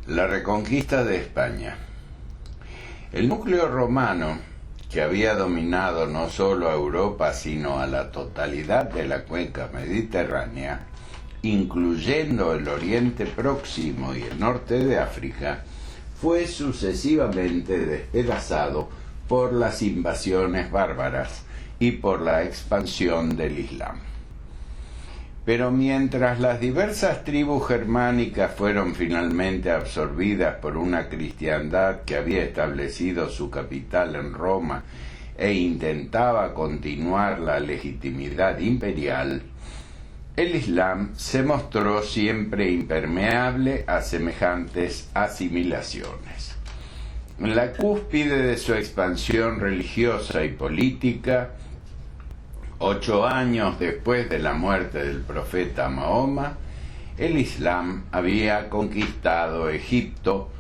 La reconquista de España. El núcleo romano, que había dominado no solo a Europa, sino a la totalidad de la cuenca mediterránea, incluyendo el Oriente Próximo y el norte de África, fue sucesivamente despedazado por las invasiones bárbaras y por la expansión del Islam. Pero mientras las diversas tribus germánicas fueron finalmente absorbidas por una cristiandad que había establecido su capital en Roma e intentaba continuar la legitimidad imperial, el Islam se mostró siempre impermeable a semejantes asimilaciones. En la cúspide de su expansión religiosa y política, 8 años después de la muerte del profeta Mahoma, el Islam había conquistado Egipto,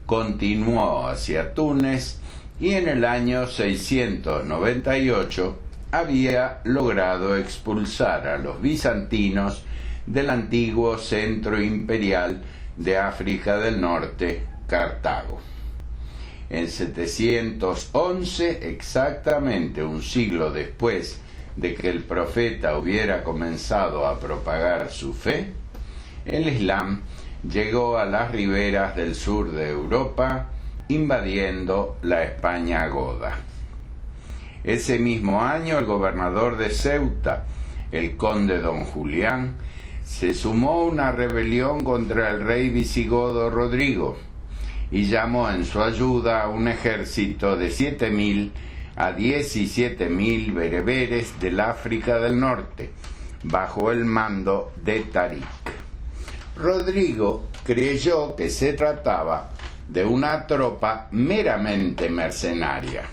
continuó hacia Túnez y en el año 698 había logrado expulsar a los bizantinos del antiguo centro imperial de África del Norte, Cartago. En 711, exactamente un siglo después de que el profeta hubiera comenzado a propagar su fe, el Islam llegó a las riberas del sur de Europa, invadiendo la España goda. Ese mismo año, el gobernador de Ceuta, el conde don Julián, se sumó a una rebelión contra el rey visigodo Rodrigo y llamó en su ayuda a un ejército de 7.000 a 17.000 bereberes del África del Norte, bajo el mando de Tarik. Rodrigo creyó que se trataba de una tropa meramente mercenaria.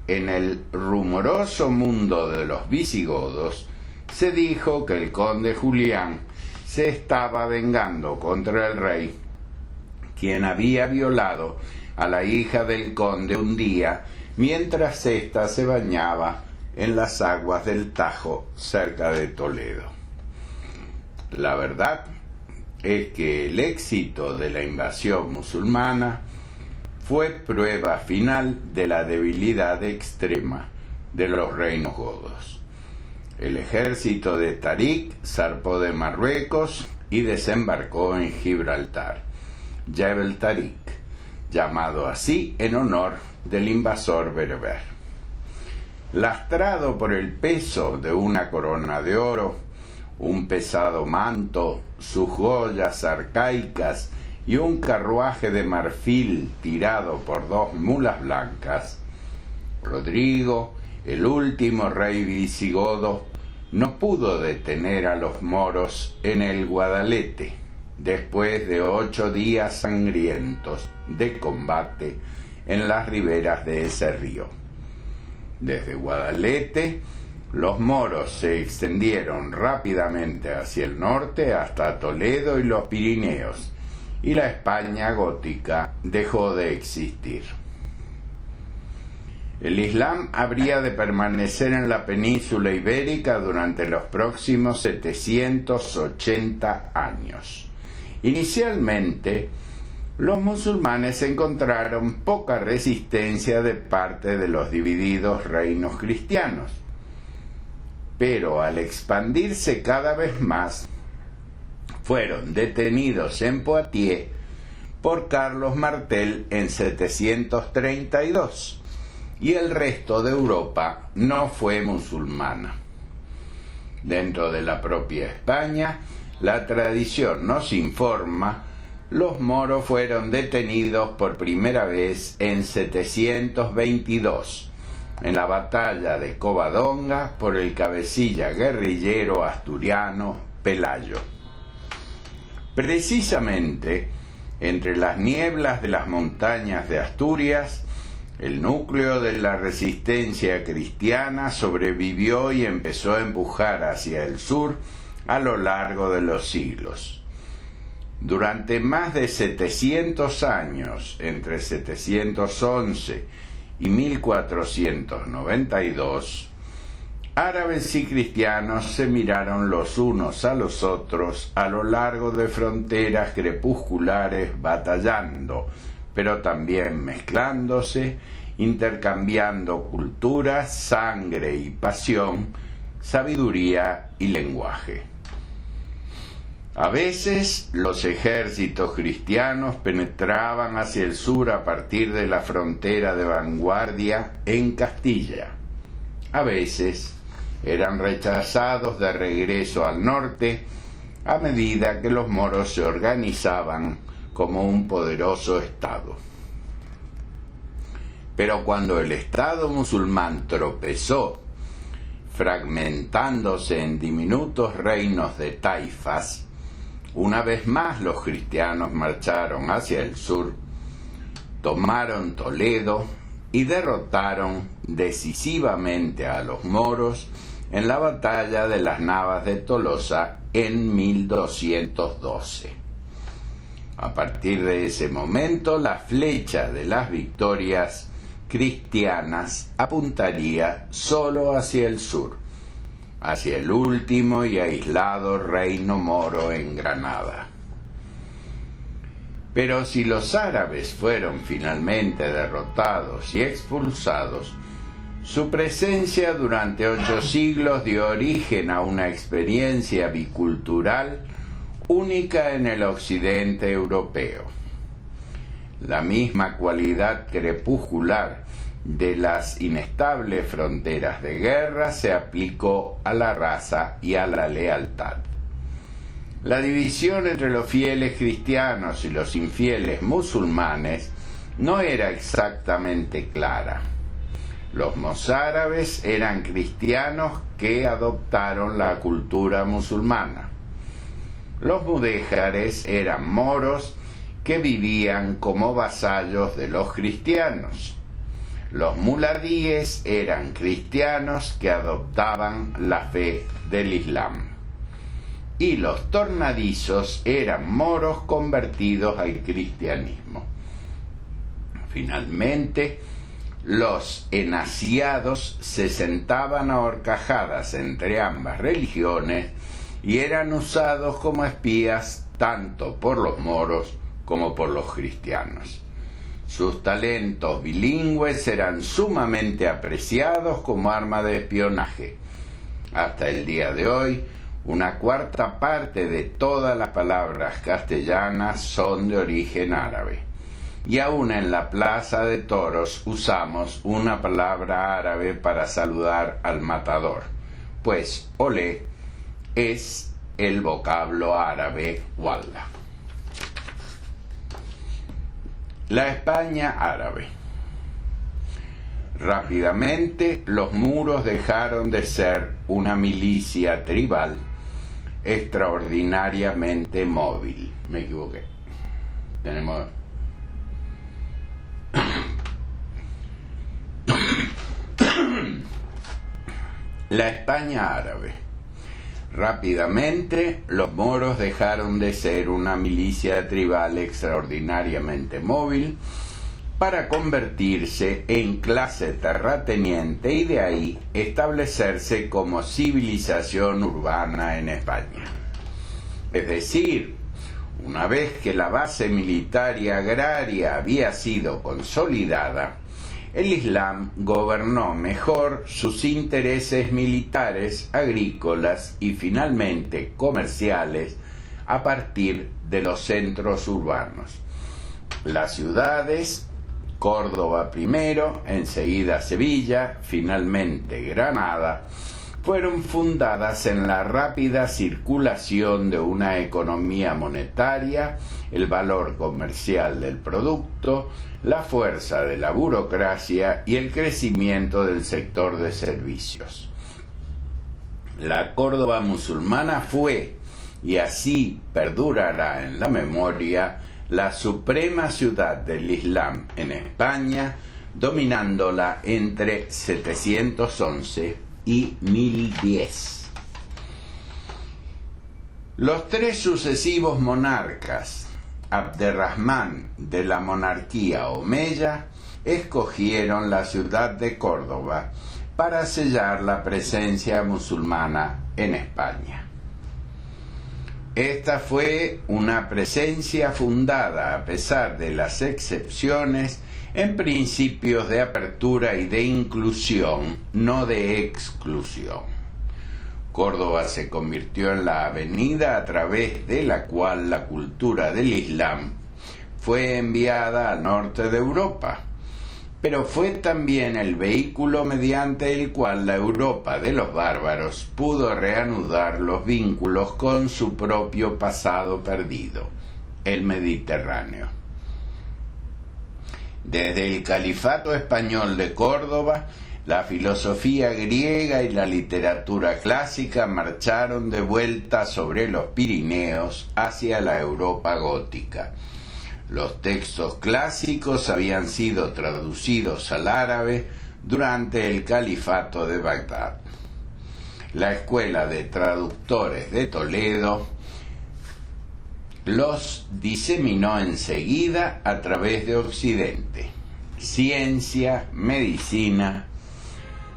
En el rumoroso mundo de los visigodos se dijo que el conde Julián se estaba vengando contra el rey, quien había violado a la hija del conde un día mientras ésta se bañaba en las aguas del Tajo cerca de Toledo. La verdad es que el éxito de la invasión musulmana fue prueba final de la debilidad extrema de los reinos godos. El ejército de Tarik zarpó de Marruecos y desembarcó en Gibraltar, Jebel Tarik, llamado así en honor del invasor bereber. Lastrado por el peso de una corona de oro, un pesado manto, sus joyas arcaicas y un carruaje de marfil tirado por 2 mulas blancas, Rodrigo, el último rey visigodo, no pudo detener a los moros en el Guadalete, después de 8 días sangrientos de combate en las riberas de ese río. Desde Guadalete, los moros se extendieron rápidamente hacia el norte hasta Toledo y los Pirineos, y la España gótica dejó de existir. El Islam habría de permanecer en la península ibérica durante los próximos 780 años. Inicialmente, los musulmanes encontraron poca resistencia de parte de los divididos reinos cristianos, pero al expandirse cada vez más, fueron detenidos en Poitiers por Carlos Martel en 732, y el resto de Europa no fue musulmana. Dentro de la propia España, la tradición nos informa, los moros fueron detenidos por primera vez en 722, en la batalla de Covadonga por el cabecilla guerrillero asturiano Pelayo. Precisamente, entre las nieblas de las montañas de Asturias, el núcleo de la resistencia cristiana sobrevivió y empezó a empujar hacia el sur a lo largo de los siglos. Durante más de 700 años, entre 711 y 1492, árabes y cristianos se miraron los unos a los otros a lo largo de fronteras crepusculares batallando, pero también mezclándose, intercambiando culturas, sangre y pasión, sabiduría y lenguaje. A veces los ejércitos cristianos penetraban hacia el sur a partir de la frontera de vanguardia en Castilla. A veces eran rechazados de regreso al norte a medida que los moros se organizaban como un poderoso estado. Pero cuando el estado musulmán tropezó, fragmentándose en diminutos reinos de taifas, una vez más los cristianos marcharon hacia el sur, tomaron Toledo y derrotaron decisivamente a los moros en la batalla de las Navas de Tolosa en 1212. A partir de ese momento, la flecha de las victorias cristianas apuntaría solo hacia el sur, hacia el último y aislado reino moro en Granada. Pero si los árabes fueron finalmente derrotados y expulsados, su presencia durante 8 siglos dio origen a una experiencia bicultural única en el occidente europeo. La misma cualidad crepuscular de las inestables fronteras de guerra se aplicó a la raza y a la lealtad. La división entre los fieles cristianos y los infieles musulmanes no era exactamente clara. Los mozárabes eran cristianos que adoptaron la cultura musulmana. Los mudéjares eran moros que vivían como vasallos de los cristianos. Los muladíes eran cristianos que adoptaban la fe del Islam. Y los tornadizos eran moros convertidos al cristianismo. Finalmente, los enasiados se sentaban a horcajadas entre ambas religiones y eran usados como espías tanto por los moros como por los cristianos. Sus talentos bilingües eran sumamente apreciados como arma de espionaje. Hasta el día de hoy, una cuarta parte de todas las palabras castellanas son de origen árabe. Y aún en la plaza de toros usamos una palabra árabe para saludar al matador, pues olé es el vocablo árabe wallah. La España árabe. Rápidamente los muros dejaron de ser una milicia tribal extraordinariamente móvil. Me equivoqué. Tenemos... La España árabe. Rápidamente, los moros dejaron de ser una milicia tribal extraordinariamente móvil para convertirse en clase terrateniente y de ahí establecerse como civilización urbana en España. Es decir, una vez que la base militar y agraria había sido consolidada, el Islam gobernó mejor sus intereses militares, agrícolas y finalmente comerciales a partir de los centros urbanos. Las ciudades, Córdoba primero, enseguida Sevilla, finalmente Granada, fueron fundadas en la rápida circulación de una economía monetaria, el valor comercial del producto, la fuerza de la burocracia y el crecimiento del sector de servicios. La Córdoba musulmana fue, y así perdurará en la memoria, la suprema ciudad del Islam en España, dominándola entre 711 y 1010. Los 3 sucesivos monarcas Abderrahmán de la monarquía omeya escogieron la ciudad de Córdoba para sellar la presencia musulmana en España. Esta fue una presencia fundada, a pesar de las excepciones, en principios de apertura y de inclusión, no de exclusión. Córdoba se convirtió en la avenida a través de la cual la cultura del Islam fue enviada al norte de Europa, pero fue también el vehículo mediante el cual la Europa de los bárbaros pudo reanudar los vínculos con su propio pasado perdido, el Mediterráneo. Desde el Califato español de Córdoba, la filosofía griega y la literatura clásica marcharon de vuelta sobre los Pirineos hacia la Europa gótica. Los textos clásicos habían sido traducidos al árabe durante el Califato de Bagdad. La Escuela de Traductores de Toledo los diseminó enseguida a través de Occidente. Ciencia, medicina,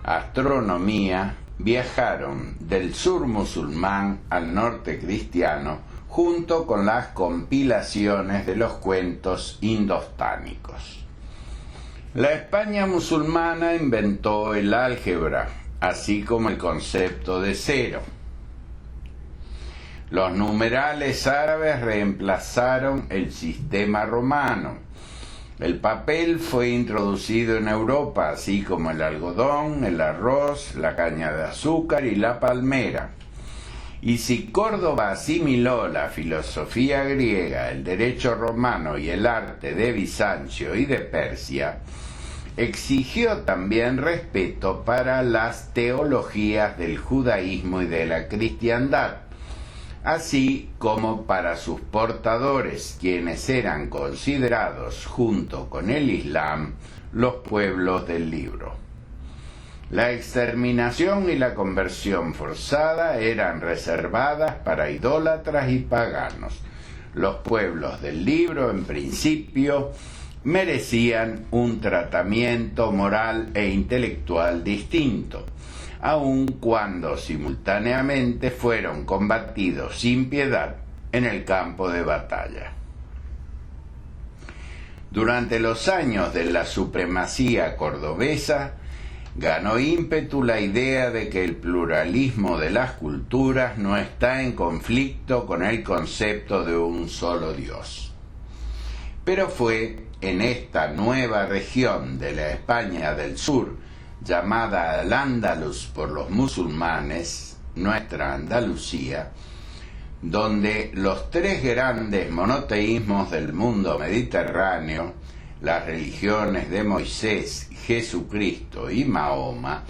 astronomía viajaron del sur musulmán al norte cristiano, junto con las compilaciones de los cuentos indostánicos. La España musulmana inventó el álgebra, así como el concepto de cero. Los numerales árabes reemplazaron el sistema romano. El papel fue introducido en Europa, así como el algodón, el arroz, la caña de azúcar y la palmera. Y si Córdoba asimiló la filosofía griega, el derecho romano y el arte de Bizancio y de Persia, exigió también respeto para las teologías del judaísmo y de la cristiandad, así como para sus portadores, quienes eran considerados, junto con el Islam, los pueblos del libro. La exterminación y la conversión forzada eran reservadas para idólatras y paganos. Los pueblos del libro, en principio, merecían un tratamiento moral e intelectual distinto, aun cuando simultáneamente fueron combatidos sin piedad en el campo de batalla. Durante los años de la supremacía cordobesa, ganó ímpetu la idea de que el pluralismo de las culturas no está en conflicto con el concepto de un solo Dios. Pero fue en esta nueva región de la España del Sur, llamada Al-Ándalus por los musulmanes, nuestra Andalucía, donde los tres grandes monoteísmos del mundo mediterráneo, las religiones de Moisés, Jesucristo y Mahoma,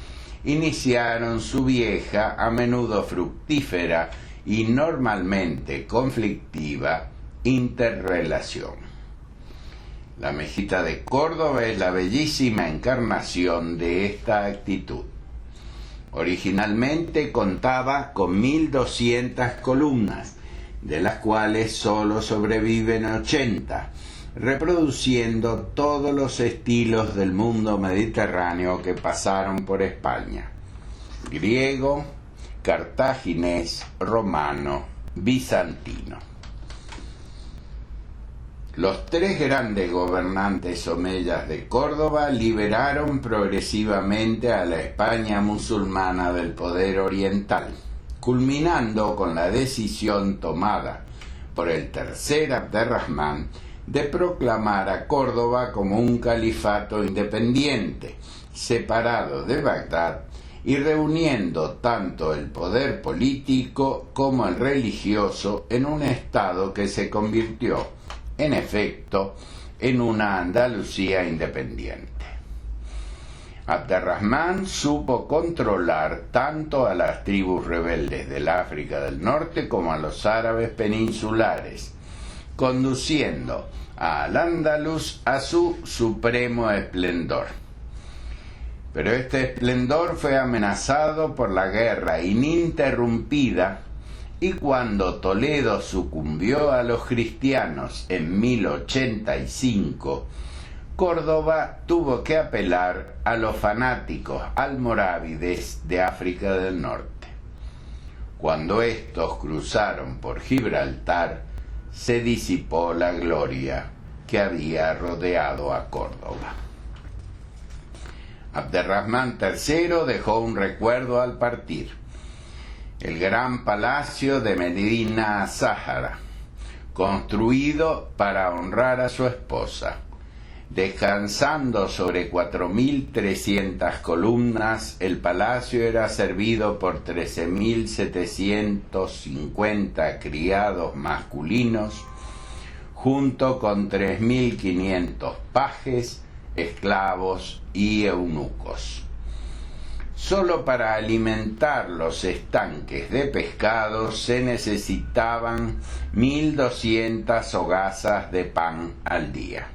iniciaron su vieja, a menudo fructífera y normalmente conflictiva interrelación. La mezquita de Córdoba es la bellísima encarnación de esta actitud. Originalmente contaba con 1200 columnas, de las cuales solo sobreviven 80, reproduciendo todos los estilos del mundo mediterráneo que pasaron por España: griego, cartaginés, romano, bizantino. Los tres grandes gobernantes omeyas de Córdoba liberaron progresivamente a la España musulmana del poder oriental, culminando con la decisión tomada por el tercer Abderrahmán de proclamar a Córdoba como un califato independiente, separado de Bagdad y reuniendo tanto el poder político como el religioso en un estado que se convirtió, en efecto, en una Andalucía independiente. Abderrahmán supo controlar tanto a las tribus rebeldes del África del Norte como a los árabes peninsulares, conduciendo a Al-Ándalus a su supremo esplendor. Pero este esplendor fue amenazado por la guerra ininterrumpida, y cuando Toledo sucumbió a los cristianos en 1085, Córdoba tuvo que apelar a los fanáticos almorávides de África del Norte. Cuando estos cruzaron por Gibraltar, se disipó la gloria que había rodeado a Córdoba. Abderrahmán III dejó un recuerdo al partir: el gran palacio de Medina Sáhara, construido para honrar a su esposa. Descansando sobre 4.300 columnas, el palacio era servido por 13.750 criados masculinos, junto con 3.500 pajes, esclavos y eunucos. Solo para alimentar los estanques de pescado se necesitaban 1.200 hogazas de pan al día.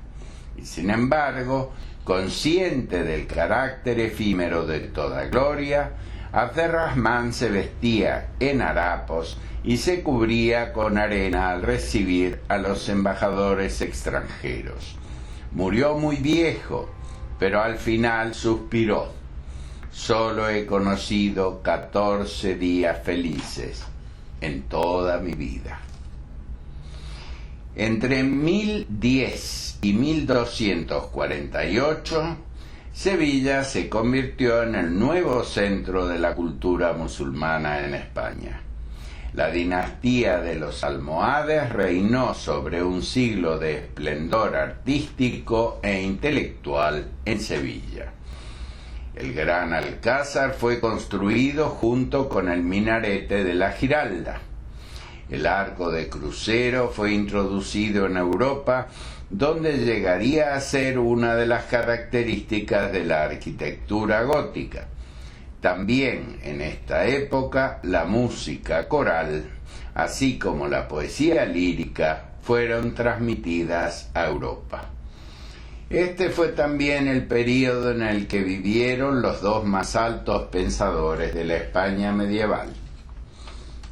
Y sin embargo, consciente del carácter efímero de toda gloria, Abderrahmán se vestía en harapos y se cubría con arena al recibir a los embajadores extranjeros. Murió muy viejo, pero al final suspiró: solo he conocido 14 días felices en toda mi vida. Entre 1010 y 1248, Sevilla se convirtió en el nuevo centro de la cultura musulmana en España. La dinastía de los almohades reinó sobre un siglo de esplendor artístico e intelectual en Sevilla. El gran alcázar fue construido junto con el minarete de la Giralda. El arco de crucero fue introducido en Europa, donde llegaría a ser una de las características de la arquitectura gótica. También en esta época la música coral, así como la poesía lírica, fueron transmitidas a Europa. Este fue también el período en el que vivieron los dos más altos pensadores de la España medieval.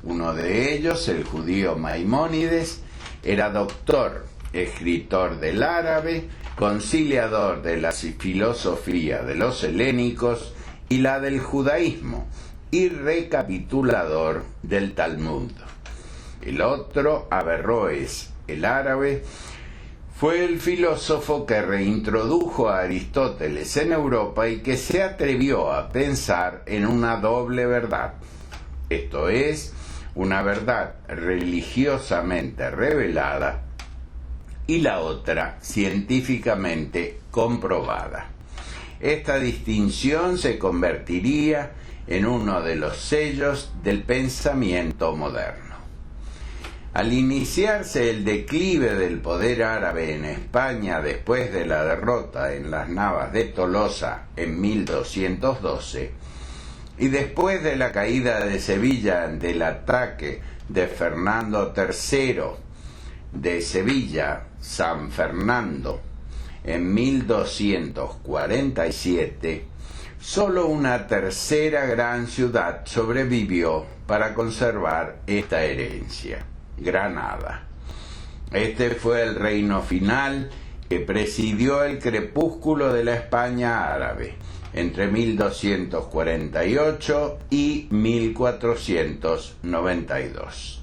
Uno de ellos, el judío Maimónides, era doctor, escritor del árabe, conciliador de la filosofía de los helénicos y la del judaísmo, y recapitulador del Talmud. El otro, Averroes, el árabe, fue el filósofo que reintrodujo a Aristóteles en Europa y que se atrevió a pensar en una doble verdad, esto es, una verdad religiosamente revelada y la otra científicamente comprobada. Esta distinción se convertiría en uno de los sellos del pensamiento moderno. Al iniciarse el declive del poder árabe en España después de la derrota en las Navas de Tolosa en 1212, y después de la caída de Sevilla ante el ataque de Fernando III de Sevilla, San Fernando, en 1247, solo una tercera gran ciudad sobrevivió para conservar esta herencia: Granada. Este fue el reino final que presidió el crepúsculo de la España árabe entre 1248 y 1492.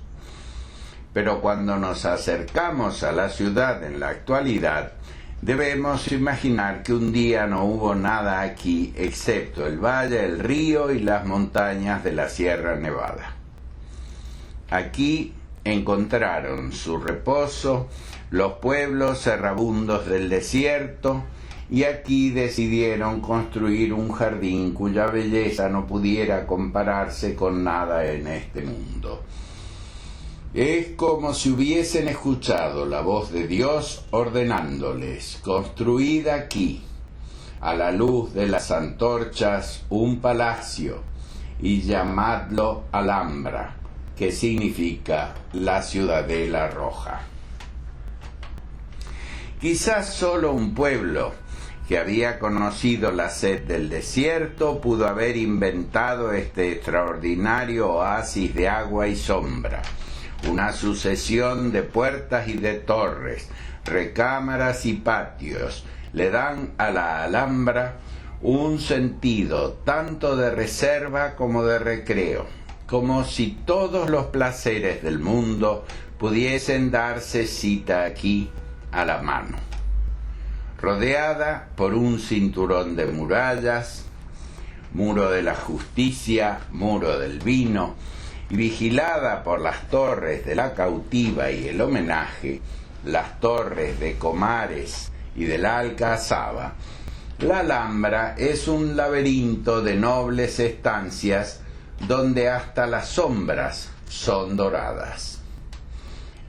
Pero cuando nos acercamos a la ciudad en la actualidad, debemos imaginar que un día no hubo nada aquí excepto el valle, el río y las montañas de la Sierra Nevada. Aquí encontraron su reposo los pueblos errabundos del desierto, y aquí decidieron construir un jardín cuya belleza no pudiera compararse con nada en este mundo. Es como si hubiesen escuchado la voz de Dios ordenándoles: construid aquí, a la luz de las antorchas, un palacio, y llamadlo Alhambra, que significa la Ciudadela Roja. Quizás solo un pueblo que había conocido la sed del desierto pudo haber inventado este extraordinario oasis de agua y sombra, una sucesión de puertas y de torres, recámaras y patios, le dan a la Alhambra un sentido tanto de reserva como de recreo, como si todos los placeres del mundo pudiesen darse cita aquí a la mano. Rodeada por un cinturón de murallas, muro de la justicia, muro del vino, y vigilada por las torres de la cautiva y el homenaje, las torres de Comares y de la Alcazaba, la Alhambra es un laberinto de nobles estancias donde hasta las sombras son doradas.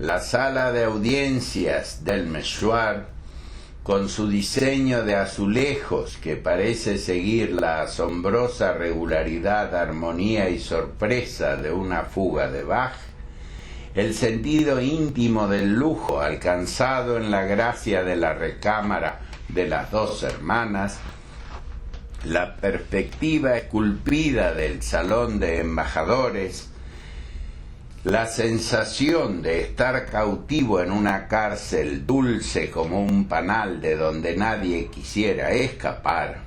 La sala de audiencias del Meshwar, con su diseño de azulejos que parece seguir la asombrosa regularidad, armonía y sorpresa de una fuga de Bach, el sentido íntimo del lujo alcanzado en la gracia de la recámara de las dos hermanas, la perspectiva esculpida del salón de embajadores, la sensación de estar cautivo en una cárcel dulce como un panal de donde nadie quisiera escapar.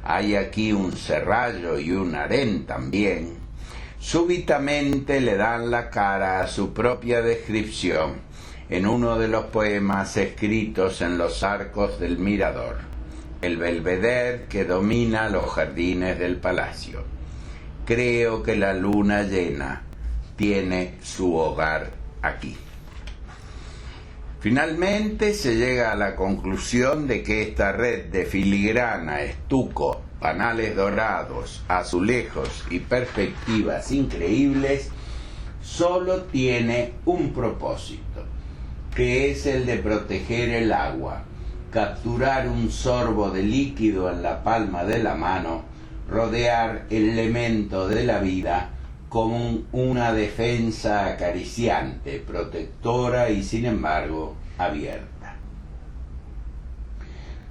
Hay aquí un serrallo y un harén también. Súbitamente le dan la cara a su propia descripción en uno de los poemas escritos en los arcos del mirador, el belvedere que domina los jardines del palacio. Creo que la luna llena tiene su hogar aquí. Finalmente se llega a la conclusión de que esta red de filigrana, estuco, panales dorados, azulejos y perspectivas increíbles solo tiene un propósito, que es el de proteger el agua, capturar un sorbo de líquido en la palma de la mano, rodear el elemento de la vida como una defensa acariciante, protectora y sin embargo abierta.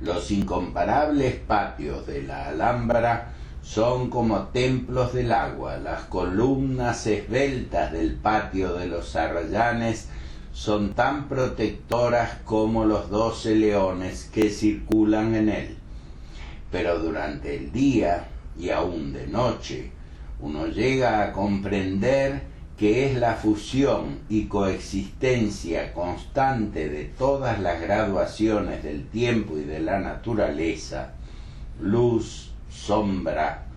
Los incomparables patios de la Alhambra son como templos del agua. Las columnas esbeltas del patio de los Arrayanes son tan protectoras como los 12 leones que circulan en él. Pero durante el día y aún de noche, uno llega a comprender que es la fusión y coexistencia constante de todas las graduaciones del tiempo y de la naturaleza, luz, sombra,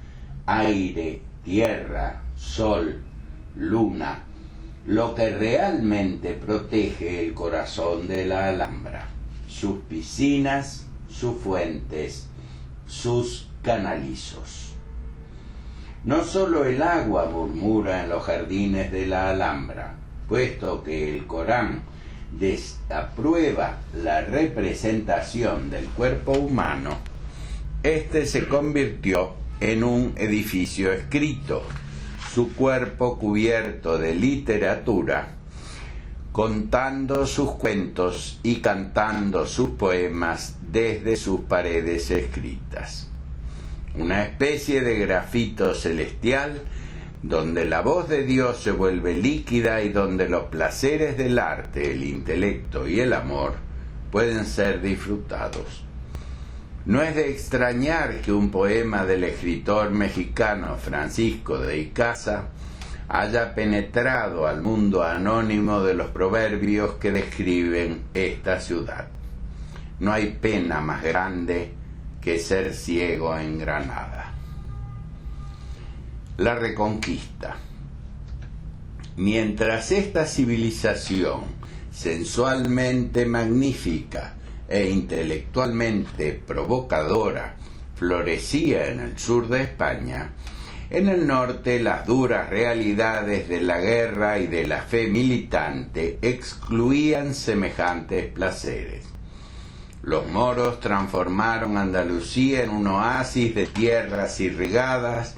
aire, tierra, sol, luna, lo que realmente protege el corazón de la Alhambra, sus piscinas, sus fuentes, sus canalizos. No solo el agua murmura en los jardines de la Alhambra, puesto que el Corán desaprueba la representación del cuerpo humano, este se convirtió en un edificio escrito, su cuerpo cubierto de literatura, contando sus cuentos y cantando sus poemas desde sus paredes escritas. Una especie de grafito celestial donde la voz de Dios se vuelve líquida y donde los placeres del arte, el intelecto y el amor pueden ser disfrutados. No es de extrañar que un poema del escritor mexicano Francisco de Icaza haya penetrado al mundo anónimo de los proverbios que describen esta ciudad. No hay pena más grande que ser ciego en Granada. La Reconquista. Mientras esta civilización sensualmente magnífica e intelectualmente provocadora florecía en el sur de España, en el norte las duras realidades de la guerra y de la fe militante excluían semejantes placeres. Los moros transformaron Andalucía en un oasis de tierras irrigadas,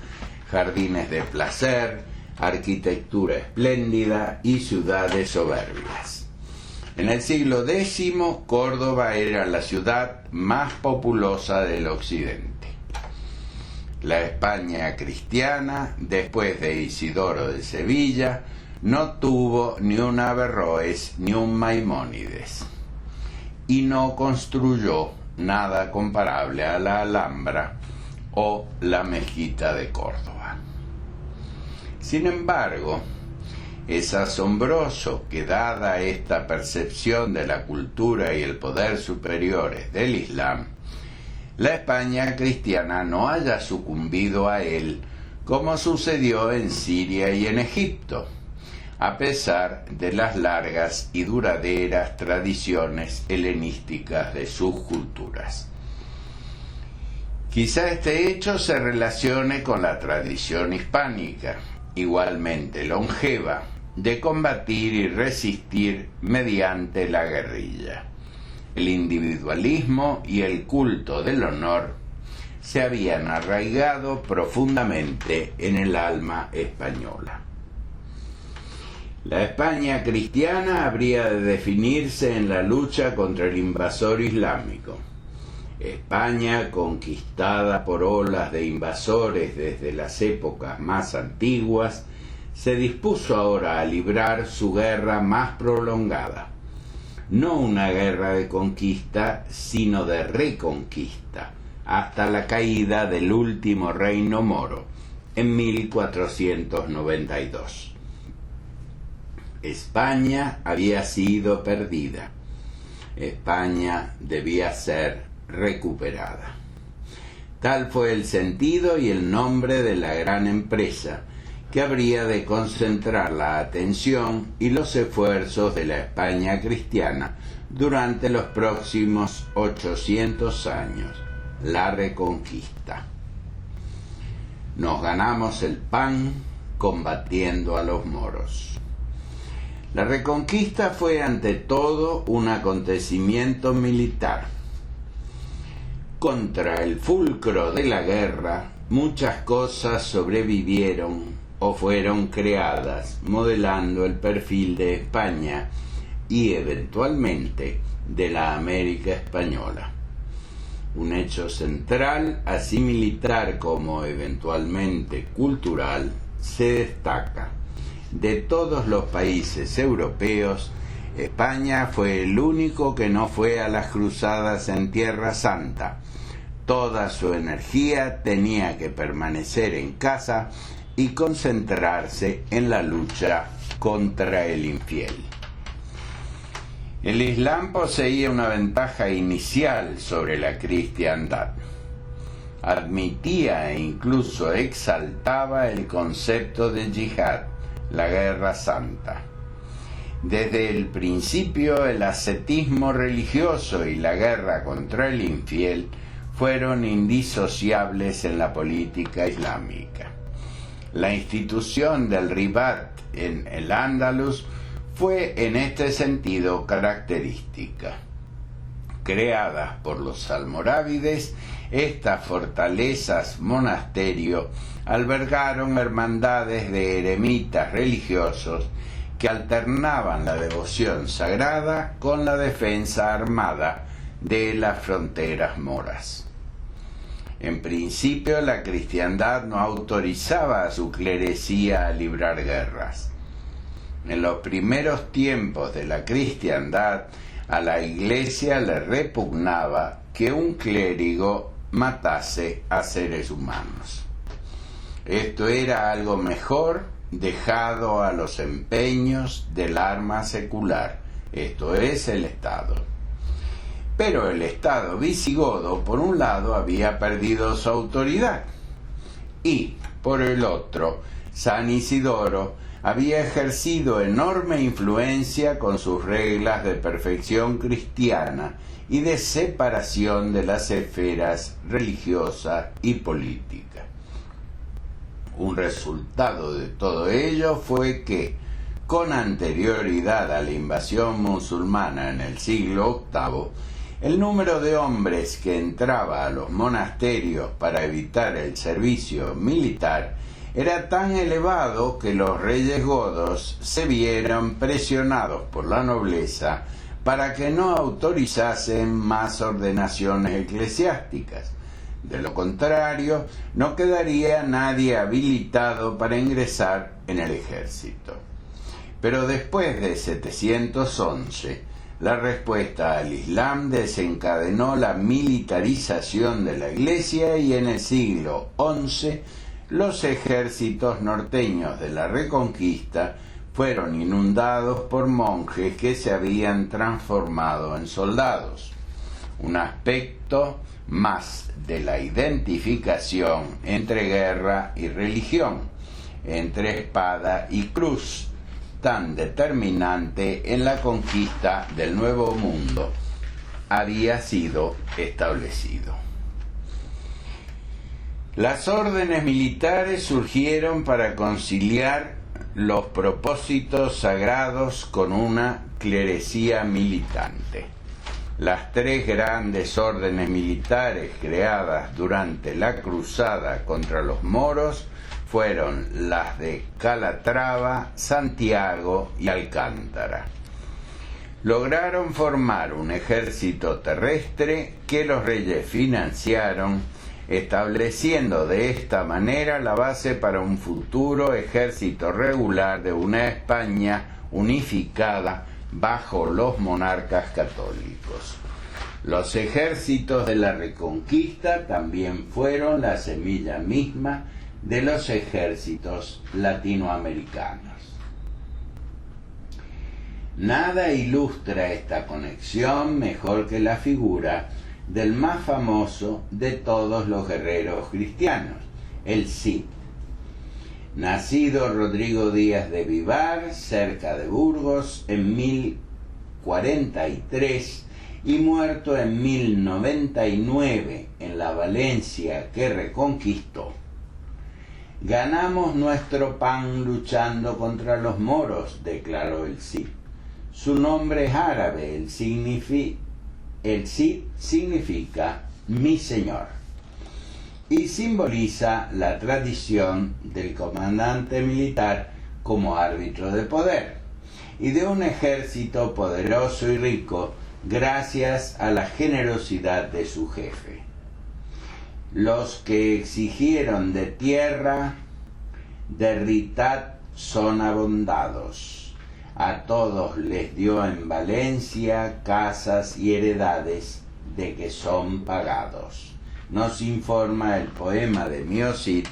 jardines de placer, arquitectura espléndida y ciudades soberbias. En el siglo X, Córdoba era la ciudad más populosa del occidente. La España cristiana, después de Isidoro de Sevilla, no tuvo ni un Averroes ni un Maimónides, y no construyó nada comparable a la Alhambra o la Mezquita de Córdoba. Sin embargo, es asombroso que, dada esta percepción de la cultura y el poder superiores del Islam, la España cristiana no haya sucumbido a él como sucedió en Siria y en Egipto, a pesar de las largas y duraderas tradiciones helenísticas de sus culturas. Quizá este hecho se relacione con la tradición hispánica, igualmente longeva, de combatir y resistir mediante la guerrilla. El individualismo y el culto del honor se habían arraigado profundamente en el alma española. La España cristiana habría de definirse en la lucha contra el invasor islámico. España, conquistada por olas de invasores desde las épocas más antiguas, se dispuso ahora a librar su guerra más prolongada. No una guerra de conquista, sino de reconquista, hasta la caída del último reino moro, en 1492. España había sido perdida. España debía ser recuperada. Tal fue el sentido y el nombre de la gran empresa que habría de concentrar la atención y los esfuerzos de la España cristiana durante los próximos 800 años, la Reconquista. Nos ganamos el pan combatiendo a los moros. La Reconquista fue ante todo un acontecimiento militar. Contra el fulcro de la guerra, muchas cosas sobrevivieron o fueron creadas, modelando el perfil de España y eventualmente de la América española. Un hecho central, así militar como eventualmente cultural, se destaca. De todos los países europeos, España fue el único que no fue a las cruzadas en Tierra Santa. Toda su energía tenía que permanecer en casa y concentrarse en la lucha contra el infiel. El Islam poseía una ventaja inicial sobre la cristiandad. Admitía e incluso exaltaba el concepto de yihad, la guerra santa. Desde el principio, el ascetismo religioso y la guerra contra el infiel fueron indisociables en la política islámica. La institución del ribat en el Andalus fue en este sentido característica. Creadas por los almorávides, estas fortalezas monasterio albergaron hermandades de eremitas religiosos que alternaban la devoción sagrada con la defensa armada de las fronteras moras. En principio, la cristiandad no autorizaba a su clerecía a librar guerras. En los primeros tiempos de la cristiandad, a la Iglesia le repugnaba que un clérigo matase a seres humanos. Esto era algo mejor dejado a los empeños del arma secular, esto es, el Estado. Pero el Estado visigodo, por un lado, había perdido su autoridad y, por el otro, San Isidoro había ejercido enorme influencia con sus reglas de perfección cristiana y de separación de las esferas religiosa y política. Un resultado de todo ello fue que, con anterioridad a la invasión musulmana en el siglo VIII, el número de hombres que entraba a los monasterios para evitar el servicio militar era tan elevado que los reyes godos se vieron presionados por la nobleza para que no autorizasen más ordenaciones eclesiásticas. De lo contrario, no quedaría nadie habilitado para ingresar en el ejército. Pero después de 711, La respuesta al Islam desencadenó la militarización de la Iglesia y en el siglo XI los ejércitos norteños de la Reconquista fueron inundados por monjes que se habían transformado en soldados, un aspecto más de la identificación entre guerra y religión, entre espada y cruz, tan determinante en la conquista del Nuevo Mundo, había sido establecido. Las órdenes militares surgieron para conciliar los propósitos sagrados con una clerecía militante. Las tres grandes órdenes militares creadas durante la cruzada contra los moros fueron las de Calatrava, Santiago y Alcántara. Lograron formar un ejército terrestre que los reyes financiaron, estableciendo de esta manera la base para un futuro ejército regular de una España unificada bajo los monarcas católicos. Los ejércitos de la Reconquista también fueron la semilla misma de los ejércitos latinoamericanos. Nada ilustra esta conexión mejor que la figura del más famoso de todos los guerreros cristianos, el Cid. Nacido Rodrigo Díaz de Vivar, cerca de Burgos, en 1043 y muerto en 1099 en la Valencia que reconquistó. Ganamos nuestro pan luchando contra los moros, declaró el Cid. Su nombre es árabe, el Cid significa mi señor, y simboliza la tradición del comandante militar como árbitro de poder y de un ejército poderoso y rico gracias a la generosidad de su jefe. Los que exigieron de tierra, de Ritat son abondados. A todos les dio en Valencia casas y heredades de que son pagados. Nos informa el poema de Mio Cid,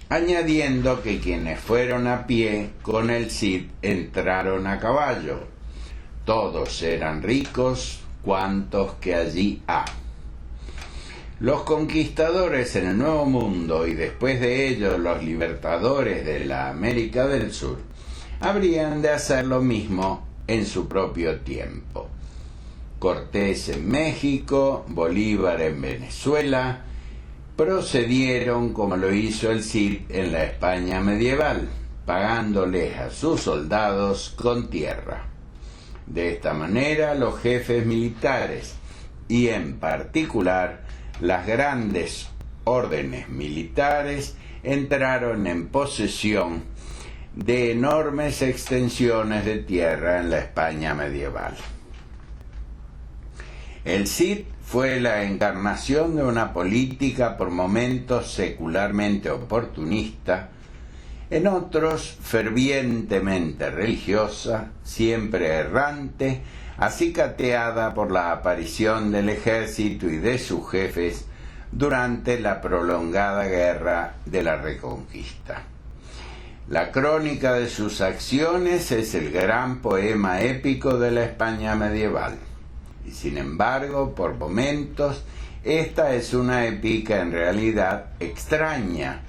añadiendo que quienes fueron a pie con el Cid entraron a caballo. Todos eran ricos, cuantos que allí ha. Los conquistadores en el Nuevo Mundo y después de ello los libertadores de la América del Sur habrían de hacer lo mismo en su propio tiempo. Cortés en México, Bolívar en Venezuela, procedieron como lo hizo el Cid en la España medieval, pagándoles a sus soldados con tierra. De esta manera los jefes militares y en particular las grandes órdenes militares entraron en posesión de enormes extensiones de tierra en la España medieval. El Cid fue la encarnación de una política por momentos secularmente oportunista, en otros fervientemente religiosa, siempre errante, acicateada por la aparición del ejército y de sus jefes durante la prolongada guerra de la Reconquista. La crónica de sus acciones es el gran poema épico de la España medieval. Y sin embargo, por momentos, esta es una épica en realidad extraña,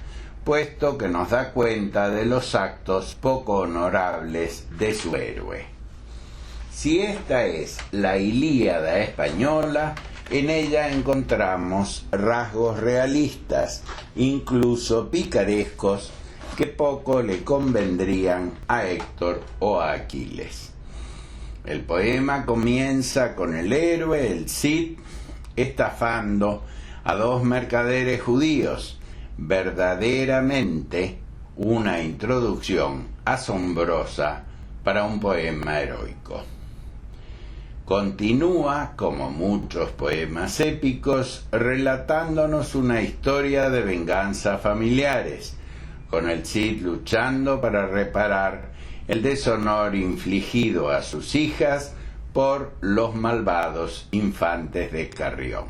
puesto que nos da cuenta de los actos poco honorables de su héroe. Si esta es la Ilíada española, en ella encontramos rasgos realistas, incluso picarescos, que poco le convendrían a Héctor o a Aquiles. El poema comienza con el héroe, el Cid, estafando a dos mercaderes judíos, verdaderamente una introducción asombrosa para un poema heroico. Continúa, como muchos poemas épicos, relatándonos una historia de venganza familiares, con el Cid luchando para reparar el deshonor infligido a sus hijas por los malvados infantes de Carrión.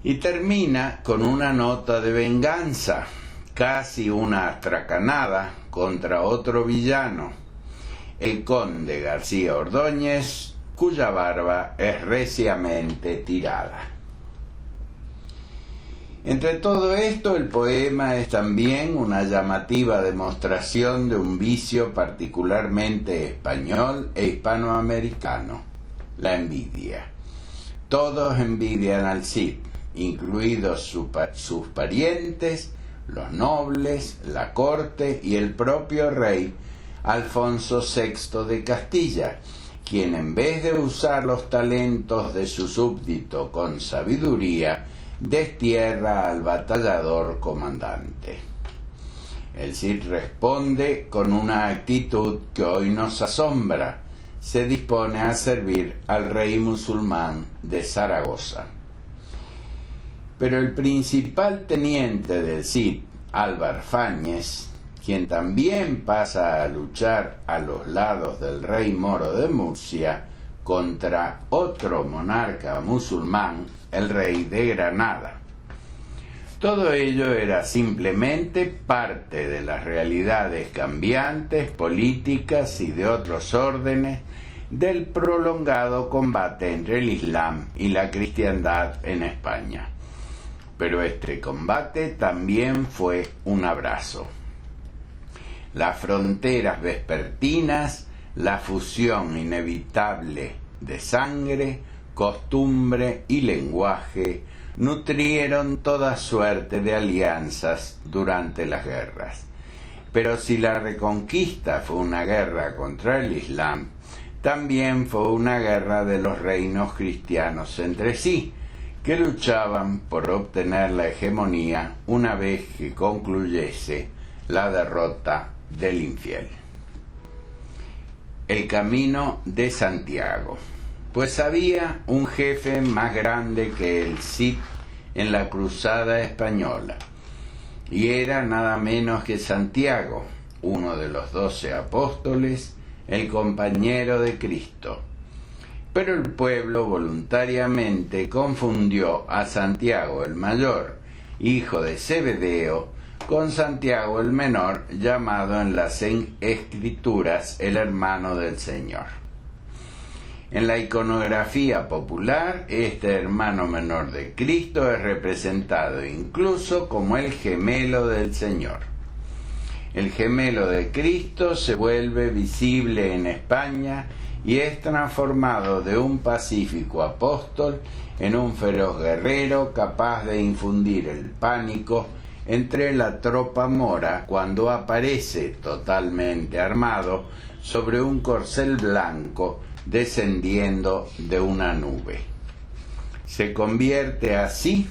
Y termina con una nota de venganza, casi una astracanada contra otro villano, el conde García Ordóñez, cuya barba es reciamente tirada. Entre todo esto, el poema es también una llamativa demostración de un vicio particularmente español e hispanoamericano, la envidia. Todos envidian al Cid, incluidos sus parientes, los nobles, la corte y el propio rey Alfonso VI de Castilla, quien en vez de usar los talentos de su súbdito con sabiduría, destierra al batallador comandante. El Cid responde con una actitud que hoy nos asombra. Se dispone a servir al rey musulmán de Zaragoza. Pero el principal teniente del Cid, Álvar Fáñez, quien también pasa a luchar a los lados del rey moro de Murcia contra otro monarca musulmán, el rey de Granada. Todo ello era simplemente parte de las realidades cambiantes, políticas y de otros órdenes del prolongado combate entre el Islam y la cristiandad en España. Pero este combate también fue un abrazo. Las fronteras vespertinas, la fusión inevitable de sangre, costumbre y lenguaje nutrieron toda suerte de alianzas durante las guerras. Pero si la Reconquista fue una guerra contra el Islam, también fue una guerra de los reinos cristianos entre sí, que luchaban por obtener la hegemonía una vez que concluyese la derrota del infiel. El camino de Santiago. Pues había un jefe más grande que el Cid en la cruzada española, y era nada menos que Santiago, uno de los 12 apóstoles, el compañero de Cristo. Pero el pueblo voluntariamente confundió a Santiago el mayor, hijo de Zebedeo, con Santiago el menor, llamado en las Escrituras el hermano del Señor. En la iconografía popular, este hermano menor de Cristo es representado incluso como el gemelo del Señor. El gemelo de Cristo se vuelve visible en España y es transformado de un pacífico apóstol en un feroz guerrero capaz de infundir el pánico entre la tropa mora cuando aparece totalmente armado sobre un corcel blanco descendiendo de una nube. Se convierte así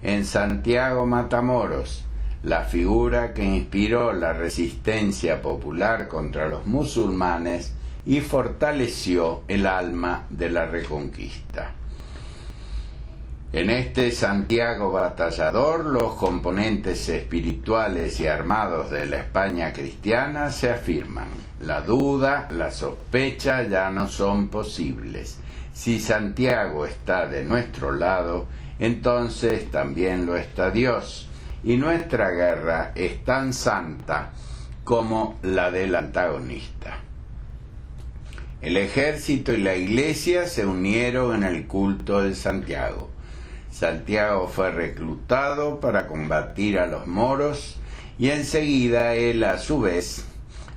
en Santiago Matamoros, la figura que inspiró la resistencia popular contra los musulmanes y fortaleció el alma de la Reconquista. En este Santiago batallador, los componentes espirituales y armados de la España cristiana se afirman. La duda, la sospecha ya no son posibles. Si Santiago está de nuestro lado, entonces también lo está Dios, y nuestra guerra es tan santa como la del antagonista. El ejército y la iglesia se unieron en el culto de Santiago. Santiago fue reclutado para combatir a los moros y enseguida él, a su vez,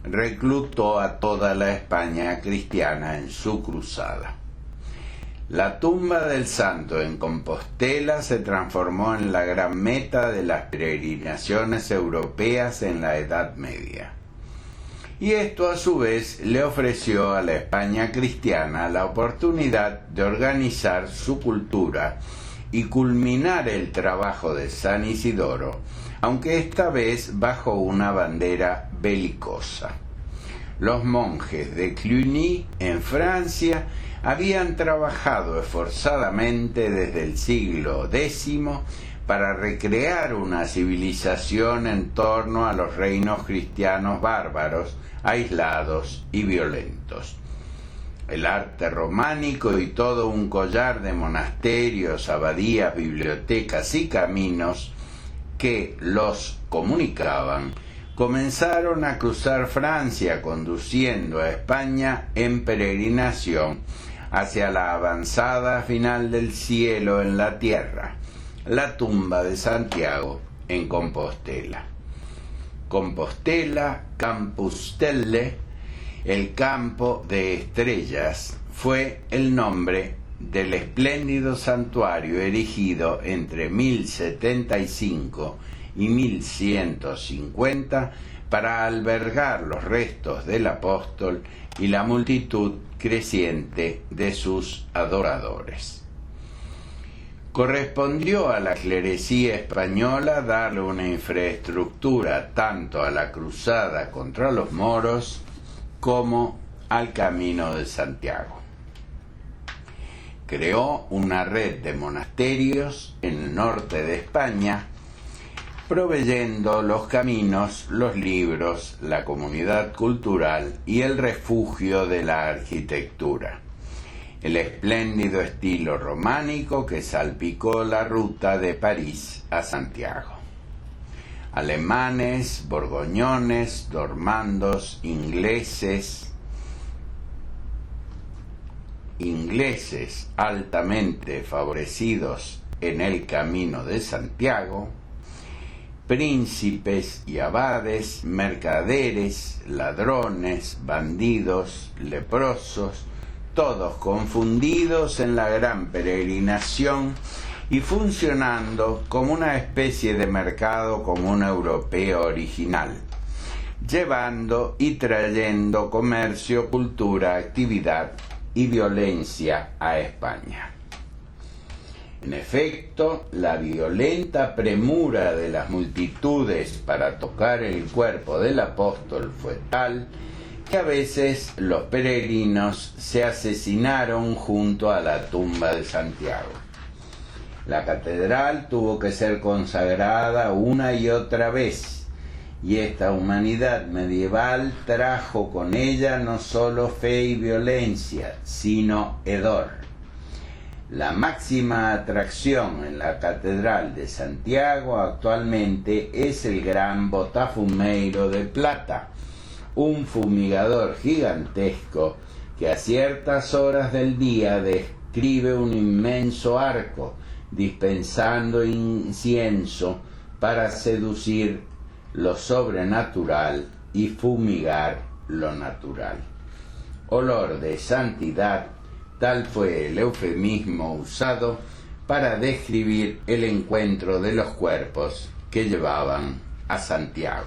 reclutó a toda la España cristiana en su cruzada. La tumba del santo en Compostela se transformó en la gran meta de las peregrinaciones europeas en la Edad Media. Y esto a su vez le ofreció a la España cristiana la oportunidad de organizar su cultura y culminar el trabajo de San Isidoro, aunque esta vez bajo una bandera belicosa. Los monjes de Cluny, en Francia, habían trabajado esforzadamente desde el siglo X para recrear una civilización en torno a los reinos cristianos bárbaros, aislados y violentos. el arte románico y todo un collar de monasterios, abadías, bibliotecas y caminos que los comunicaban, comenzaron a cruzar Francia, conduciendo a España en peregrinación hacia la avanzada final del cielo en la tierra, la tumba de Santiago en Compostela. Compostela, Campus Stelle, el campo de estrellas, fue el nombre del espléndido santuario erigido entre 1075 y 1150 para albergar los restos del apóstol y la multitud creciente de sus adoradores. Correspondió a la clerecía española darle una infraestructura tanto a la cruzada contra los moros como al Camino de Santiago. Creó una red de monasterios en el norte de España, proveyendo los caminos, los libros, la comunidad cultural y el refugio de la arquitectura. El espléndido estilo románico que salpicó la ruta de París a Santiago. Alemanes, borgoñones, normandos, ingleses altamente favorecidos en el Camino de Santiago, príncipes y abades, mercaderes, ladrones, bandidos, leprosos, todos confundidos en la gran peregrinación y funcionando como una especie de mercado común europeo original, llevando y trayendo comercio, cultura, actividad y violencia a España. En efecto, la violenta premura de las multitudes para tocar el cuerpo del apóstol fue tal que a veces los peregrinos se asesinaron junto a la tumba de Santiago. La catedral tuvo que ser consagrada una y otra vez, y esta humanidad medieval trajo con ella no solo fe y violencia, sino hedor. La máxima atracción en la Catedral de Santiago actualmente es el gran botafumeiro de plata, un fumigador gigantesco que a ciertas horas del día describe un inmenso arco, dispensando incienso para seducir lo sobrenatural y fumigar lo natural. Olor de santidad, tal fue el eufemismo usado para describir el encuentro de los cuerpos que llevaban a Santiago.